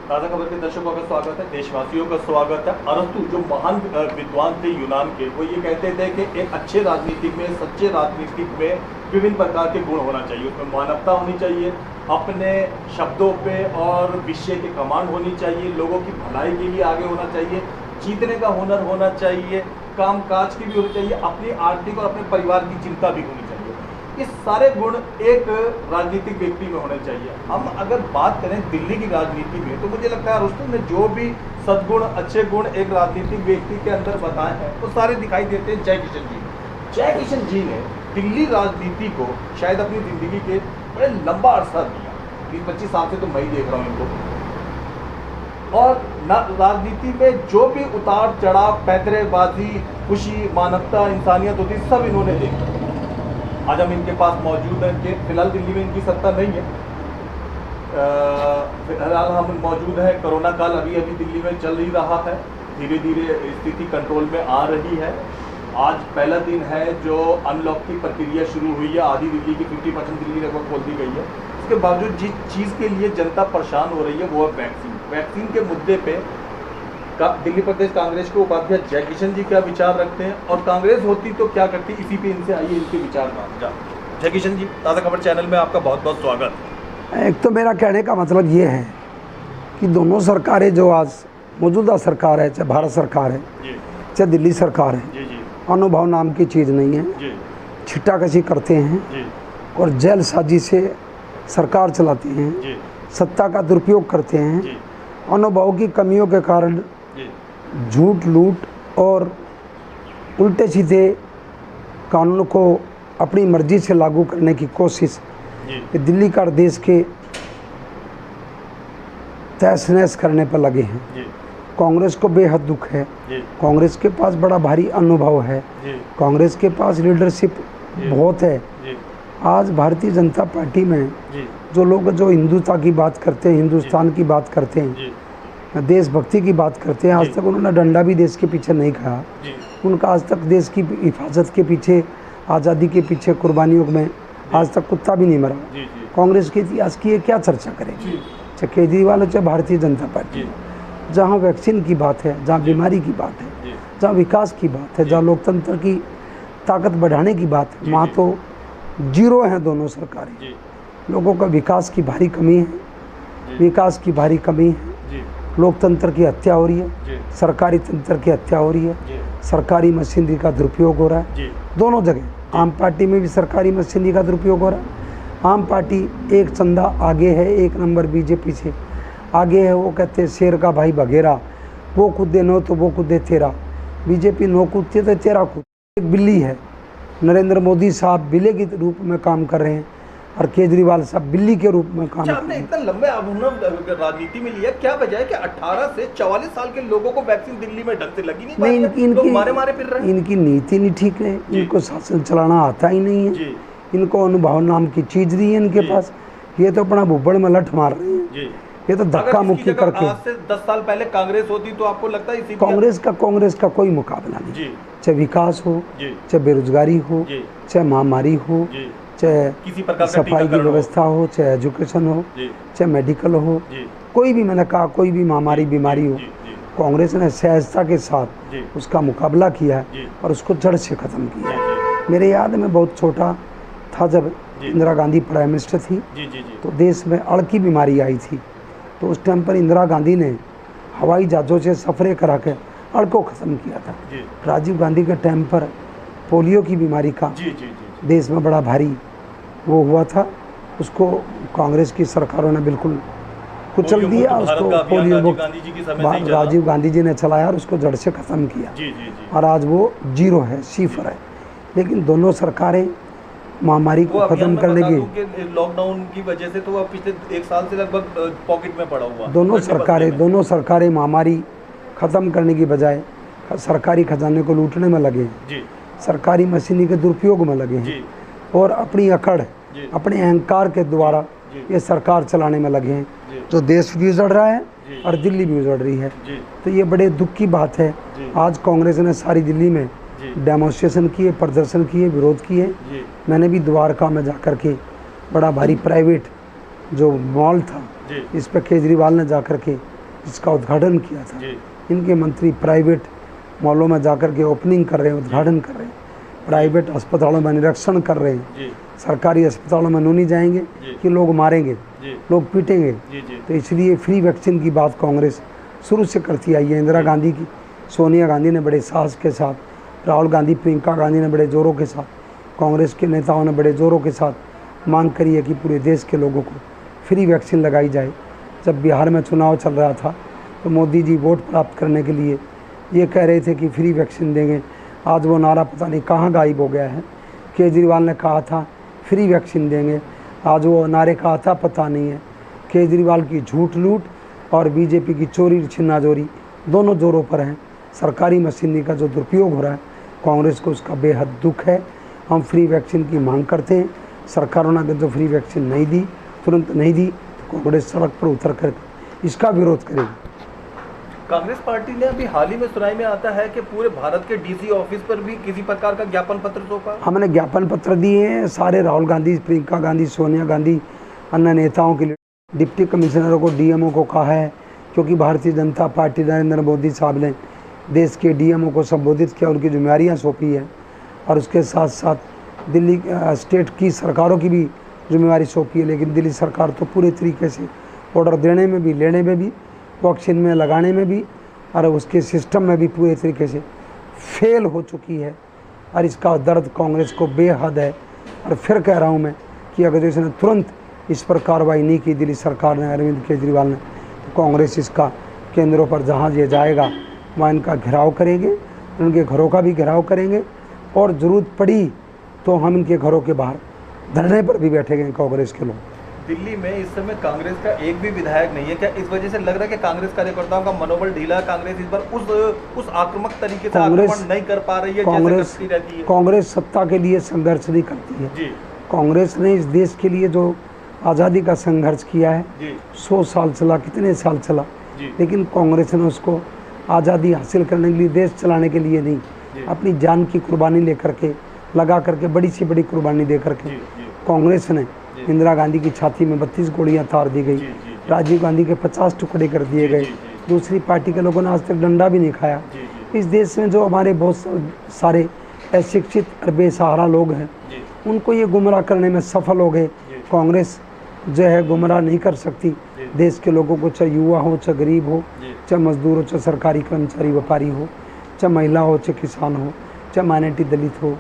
ताज़ा खबर के दर्शकों का स्वागत है, देशवासियों का स्वागत है। अरस्तु जो महान विद्वान थे यूनान के, वो ये कहते थे कि एक अच्छे राजनीतिक में, सच्चे राजनीतिक में विभिन्न प्रकार के गुण होना चाहिए। उसमें मानवता होनी चाहिए, अपने शब्दों पे और विषय के कमांड होनी चाहिए, लोगों की भलाई के लिए आगे होना चाहिए, जीतने का हुनर होना चाहिए, काम काज की भी होनी चाहिए, अपनी आर्थिक और अपने परिवार की चिंता भी होनी चाहिए। ये सारे गुण एक राजनीतिक व्यक्ति में होने चाहिए। हम अगर बात करें दिल्ली की राजनीति में, तो मुझे लगता है अरस्तु ने जो भी सद्गुण, अच्छे गुण एक राजनीतिक व्यक्ति के अंदर बताए हैं, तो सारे दिखाई देते हैं जय किशन जी में। जय किशन जी ने दिल्ली राजनीति को शायद अपनी जिंदगी के बड़े लंबा अरसा दिया, 20-25 साल से तो मैं ही देख रहा हूँ इनको। और राजनीति में जो भी उतार चढ़ाव, पैतरेबाजी, खुशी, मानवता, इंसानियत होती, सब इन्होंने देखा। आज हम इनके पास मौजूद हैं कि फिलहाल दिल्ली में इनकी सत्ता नहीं है। फिलहाल हम मौजूद हैं, कोरोना काल अभी दिल्ली में चल ही रहा है, धीरे धीरे स्थिति कंट्रोल में आ रही है। आज पहला दिन है जो अनलॉक की प्रक्रिया शुरू हुई है। आधी दिल्ली की 50% दिल्ली लगभग खोल दी गई है। इसके बावजूद जिस चीज़ के लिए जनता परेशान हो रही है वो है वैक्सीन। वैक्सीन के मुद्दे पे दिल्ली प्रदेश कांग्रेस के उपाध्यक्ष जय किशन जी क्या विचार रखते हैं, और कांग्रेस होती तो क्या करती, इसी पे इनसे आइए इनके विचार जान। जय किशन जी, ताज़ा खबर चैनल में आपका बहुत बहुत स्वागत। एक तो मेरा कहने का मतलब ये है कि दोनों सरकारें जो आज मौजूदा सरकार है, चाहे भारत सरकार है, चाहे दिल्ली सरकार है, अनुभव नाम की चीज़ नहीं है। छिट्टाकशी करते हैं और जेलसाजी से सरकार चलाते हैं, सत्ता का दुरुपयोग करते हैं, अनुभव की कमियों के कारण झूठ, लूट और उल्टे सीधे कानून को अपनी मर्जी से लागू करने की कोशिश दिल्ली का देश के तहस नहस करने पर लगे हैं। कांग्रेस को बेहद दुख है। कांग्रेस के पास बड़ा भारी अनुभव है, कांग्रेस के पास लीडरशिप बहुत है। आज भारतीय जनता पार्टी में जो लोग जो हिंदुत्व की बात करते हैं, हिंदुस्तान की बात करते हैं, देशभक्ति की बात करते हैं, आज तक उन्होंने डंडा भी देश के पीछे नहीं खाया। उनका आज तक देश की हिफाजत के पीछे, आज़ादी के पीछे कुर्बानियों में आज तक कुत्ता भी नहीं मरा। कांग्रेस के इतिहास की ये क्या चर्चा करेंगे, चाहे केजरीवाल हो चाहे भारतीय जनता पार्टी। जहाँ वैक्सीन की बात है, जहाँ बीमारी की बात है, जहाँ विकास की बात है, जहाँ लोकतंत्र की ताकत बढ़ाने की बात है, वहाँ तो जीरो हैं दोनों सरकारें। लोगों का विकास की भारी कमी है, विकास की भारी कमी है। लोकतंत्र की हत्या हो रही है, सरकारी तंत्र की हत्या हो रही है, सरकारी मशीनरी का दुरुपयोग हो रहा है दोनों जगह। आम पार्टी में भी सरकारी मशीनरी का दुरुपयोग हो रहा है। आम पार्टी एक चंदा आगे है, एक नंबर बीजेपी से आगे है। वो कहते हैं शेर का भाई बघेरा, वो कूदे नो तो वो कूदे तेरा। बीजेपी नो कूदती तो तेरा कूद। एक बिल्ली है, नरेंद्र मोदी साहब बिल्ली के रूप में काम कर रहे हैं और केजरीवाल साहब बिल्ली के रूप में काम। आपने इतना लंबे अनुभव राजनीति में लिया, क्या वजह है कि 18 से 44 साल के लोगों को वैक्सीन दिल्ली में ढंग से लगी नहीं? लोग मारे फिर रहे हैं। इनकी नीति नहीं ठीक है, इनको शासन चलाना आता ही नहीं है, इनको अनुभव नाम की चीज नहीं है इनके पास। ये तो अपना भुब्बड़ में लठ मार रहे हैं। ये तो धक्का मुक्की करके। आज से 10 साल पहले कांग्रेस होती तो आपको लगता है इसी कांग्रेस का कोई मुकाबला नहीं, चाहे विकास हो, चाहे बेरोजगारी हो, चाहे महामारी हो, चाहे किसी प्रकार सफाई की व्यवस्था हो, चाहे एजुकेशन हो, चाहे मेडिकल हो, कोई भी, मैंने कहा कोई भी महामारी बीमारी हो, कांग्रेस ने सहजता के साथ उसका मुकाबला किया और उसको जड़ से ख़त्म किया। मेरे याद में बहुत छोटा था जब इंदिरा गांधी प्राइम मिनिस्टर थी, तो देश में अड़ की बीमारी आई थी। तो उस टाइम पर इंदिरा गांधी ने हवाई जहाज़ों से सफ़रें करा के अड़ को ख़त्म किया था। राजीव गांधी के टाइम पर पोलियो की बीमारी का देश में बड़ा भारी वो हुआ था, उसको कांग्रेस की सरकारों ने बिल्कुल कुचल दिया। उसको पोलियो राजीव गांधी जी ने चलाया और उसको जड़ से ख़त्म किया। और आज वो जीरो है, सिफर है। लेकिन दोनों सरकारें महामारी को खत्म करने की, लॉकडाउन की वजह से तो वो पिछले 1 साल से लगभग पॉकेट में पड़ा हुआ। दोनों सरकारें महामारी खत्म करने की बजाय सरकारी खजाने को लूटने में लगे हैं, सरकारी मशीनरी के दुरुपयोग में लगे हैं और अपनी अकड़, अपने अहंकार के द्वारा ये सरकार चलाने में लगे हैं। जो देश भी उजड़ रहा है और दिल्ली भी उजड़ रही है। तो ये बड़े दुख की बात है। आज कांग्रेस ने सारी दिल्ली में डेमोन्स्ट्रेशन किए, प्रदर्शन किए, विरोध किए। मैंने भी द्वारका में जाकर के बड़ा भारी प्राइवेट जो मॉल था इस पर केजरीवाल ने जाकर के जिसका उद्घाटन किया था। जी। इनके मंत्री प्राइवेट मॉलों में जाकर के ओपनिंग कर रहे हैं, उद्घाटन कर रहे हैं, प्राइवेट अस्पतालों में निरीक्षण कर रहे हैं। जी। सरकारी अस्पतालों में नहीं जाएंगे कि लोग मारेंगे, जी। लोग पीटेंगे। जी। जी। तो इसलिए फ्री वैक्सीन की बात कांग्रेस शुरू से करती आई है। इंदिरा गांधी की, सोनिया गांधी ने बड़े साहस के साथ, राहुल गांधी, प्रियंका गांधी ने बड़े ज़ोरों के साथ, कांग्रेस के नेताओं ने बड़े ज़ोरों के साथ मांग करी है कि पूरे देश के लोगों को फ्री वैक्सीन लगाई जाए। जब बिहार में चुनाव चल रहा था तो मोदी जी वोट प्राप्त करने के लिए ये कह रहे थे कि फ्री वैक्सीन देंगे। आज वो नारा पता नहीं कहाँ गायब हो गया है। केजरीवाल ने कहा था फ्री वैक्सीन देंगे, आज वो नारे का था पता नहीं है। केजरीवाल की झूठ लूट और बीजेपी की चोरी छिन्नाजोरी दोनों जोरों पर हैं। सरकारी मशीनरी का जो दुरुपयोग हो रहा है, कांग्रेस को उसका बेहद दुख है। हम फ्री वैक्सीन की मांग करते हैं। सरकारों ने अगर जो फ्री वैक्सीन नहीं दी, तुरंत नहीं दी, तो कांग्रेस सड़क पर उतर कर इसका विरोध करेगी। कांग्रेस पार्टी ने अभी हाल ही में सुनाई में आता है कि पूरे भारत के डीसी ऑफिस पर भी किसी प्रकार का ज्ञापन पत्र सौंपा। हमने ज्ञापन पत्र दिए हैं सारे राहुल गांधी, प्रियंका गांधी, सोनिया गांधी, अन्य नेताओं के लिए। डिप्टी कमिश्नरों को, डीएमओ को कहा है, क्योंकि भारतीय जनता पार्टी नरेंद्र मोदी साहब ने देश के डीएमओ को संबोधित किया, उनकी जिम्मेदारियाँ सौंपी है, और उसके साथ साथ दिल्ली स्टेट की सरकारों की भी जिम्मेदारी सौंपी है। लेकिन दिल्ली सरकार तो पूरे तरीके से ऑर्डर देने में भी, लेने में भी, वैक्सीन में लगाने में भी और उसके सिस्टम में भी पूरे तरीके से फेल हो चुकी है। और इसका दर्द कांग्रेस को बेहद है। और फिर कह रहा हूँ मैं कि अगर इसने तुरंत इस पर कार्रवाई नहीं की दिल्ली सरकार ने, अरविंद केजरीवाल ने, तो कांग्रेस इसका केंद्रों पर जहाँ ये जाएगा वहाँ इनका घेराव करेंगे, उनके घरों का भी घेराव करेंगे, और ज़रूरत पड़ी तो हम इनके घरों के बाहर धरने पर भी बैठेंगे कांग्रेस के लोग। दिल्ली में इस समय कांग्रेस का एक भी विधायक नहीं है। क्या इस वजह से लग रहा है कि कांग्रेस कार्यकर्ताओं का मनोबल ढीला, कांग्रेस इस बार उस आक्रामक तरीके से आक्रमण नहीं कर पा रही है जैसे करती रहती है? कांग्रेस सत्ता के लिए संघर्ष नहीं करती है जी। कांग्रेस ने इस देश के लिए जो आज़ादी का संघर्ष किया है, 100 साल चला, कितने साल चला, लेकिन कांग्रेस ने उसको आज़ादी हासिल करने के लिए, देश चलाने के लिए नहीं, अपनी जान की कुर्बानी लेकर के, लगा करके, बड़ी से बड़ी कुर्बानी दे करके कांग्रेस ने इंदिरा गांधी की छाती में 32 गोलियां तार दी गई, राजीव गांधी के 50 टुकड़े कर दिए गए, दूसरी पार्टी के लोगों ने आज तक डंडा भी नहीं खाया। इस देश में जो हमारे बहुत सारे अशिक्षित और बेसहारा लोग हैं, उनको ये गुमराह करने में सफल हो गए। कांग्रेस जो है गुमराह नहीं कर सकती देश के लोगों को, चाहे युवा हो, चाहे गरीब हो, चाहे मजदूर हो, चाहे सरकारी कर्मचारी व्यापारी हो, चाहे महिला हो, चाहे किसान हो, चाहे माइनॉरिटी दलित हो,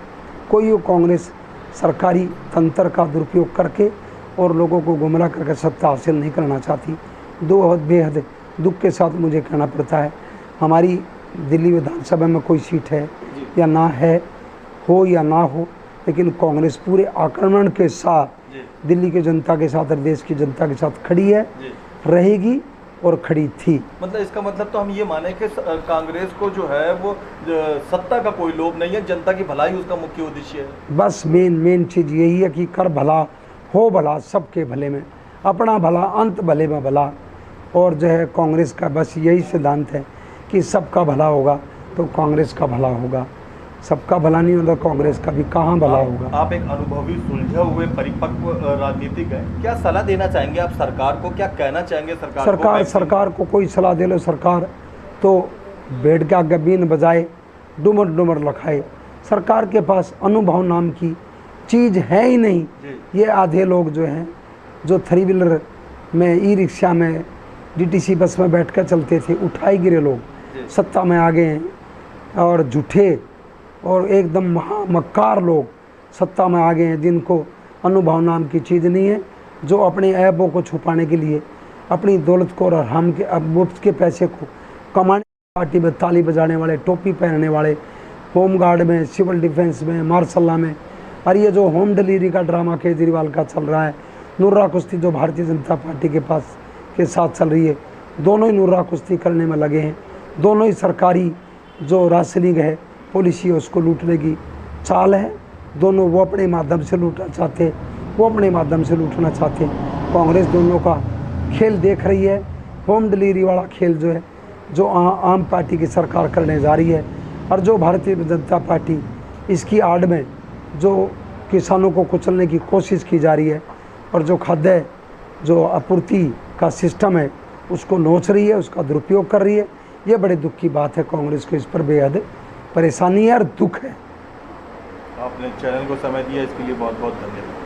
कोई हो। कांग्रेस सरकारी तंत्र का दुरुपयोग करके और लोगों को गुमराह करके सत्ता हासिल नहीं करना चाहती। बेहद दुख के साथ मुझे कहना पड़ता है, हमारी दिल्ली विधानसभा में कोई सीट है या ना है, हो या ना हो, लेकिन कांग्रेस पूरे आक्रमण के साथ दिल्ली की जनता के साथ और देश की जनता के साथ खड़ी है, रहेगी और खड़ी थी। मतलब इसका मतलब तो हम ये माने कि कांग्रेस को जो है वो सत्ता का कोई लोभ नहीं है, जनता की भलाई उसका मुख्य उद्देश्य है। बस मेन चीज़ यही है कि कर भला हो भला, सबके भले में, अपना भला अंत भले में भला। और जो है कांग्रेस का बस यही सिद्धांत है कि सबका भला होगा तो कांग्रेस का भला होगा, सबका भला नहीं होगा कांग्रेस का भी कहाँ भला होगा। आप एक अनुभवी, सुलझे हुए, परिपक्व राजनीतिक हैं, क्या सलाह देना चाहेंगे आप सरकार को? क्या कहना चाहेंगे सरकार को कोई सलाह दे लो, सरकार तो बेड का गबीन बजाए, डुमर डुमर लखाए। सरकार के पास अनुभव नाम की चीज़ है ही नहीं। ये आधे लोग जो हैं, जो 3 व्हीलर में, ई रिक्शा में, डीटीसी बस में बैठ कर चलते थे, उठाए गिरे लोग सत्ता में आ गए हैं। और झूठे और एकदम महामक्कार लोग सत्ता में आ गए हैं, जिनको अनुभव नाम की चीज़ नहीं है, जो अपने ऐबों को छुपाने के लिए, अपनी दौलत को और हम के मुफ्त के पैसे को कमाने, पार्टी में ताली बजाने वाले, टोपी पहनने वाले, होम गार्ड में, सिविल डिफेंस में, मार्शल्ला में। और ये जो होम डिलीवरी का ड्रामा केजरीवाल का चल रहा है, नुर्रा कुश्ती जो भारतीय जनता पार्टी के साथ चल रही है, दोनों ही नुर्रा कुश्ती करने में लगे हैं। दोनों ही सरकारी जो राशनिंग है, पॉलिसी है, उसको लूटने की चाल है। दोनों वो अपने माध्यम से लूटना चाहते, वो अपने माध्यम से लूटना चाहते। कांग्रेस दोनों का खेल देख रही है। होम डिलीवरी वाला खेल जो है, जो आम पार्टी की सरकार करने जा रही है, और जो भारतीय जनता पार्टी इसकी आड़ में जो किसानों को कुचलने की कोशिश की जा रही है, और जो खाद्य जो आपूर्ति का सिस्टम है उसको नोच रही है, उसका दुरुपयोग कर रही है। ये बड़े दुख की बात है, कांग्रेस को इस पर बेहद परेशानी है और दुख है। आपने चैनल को समय दिया, इसके लिए बहुत बहुत धन्यवाद।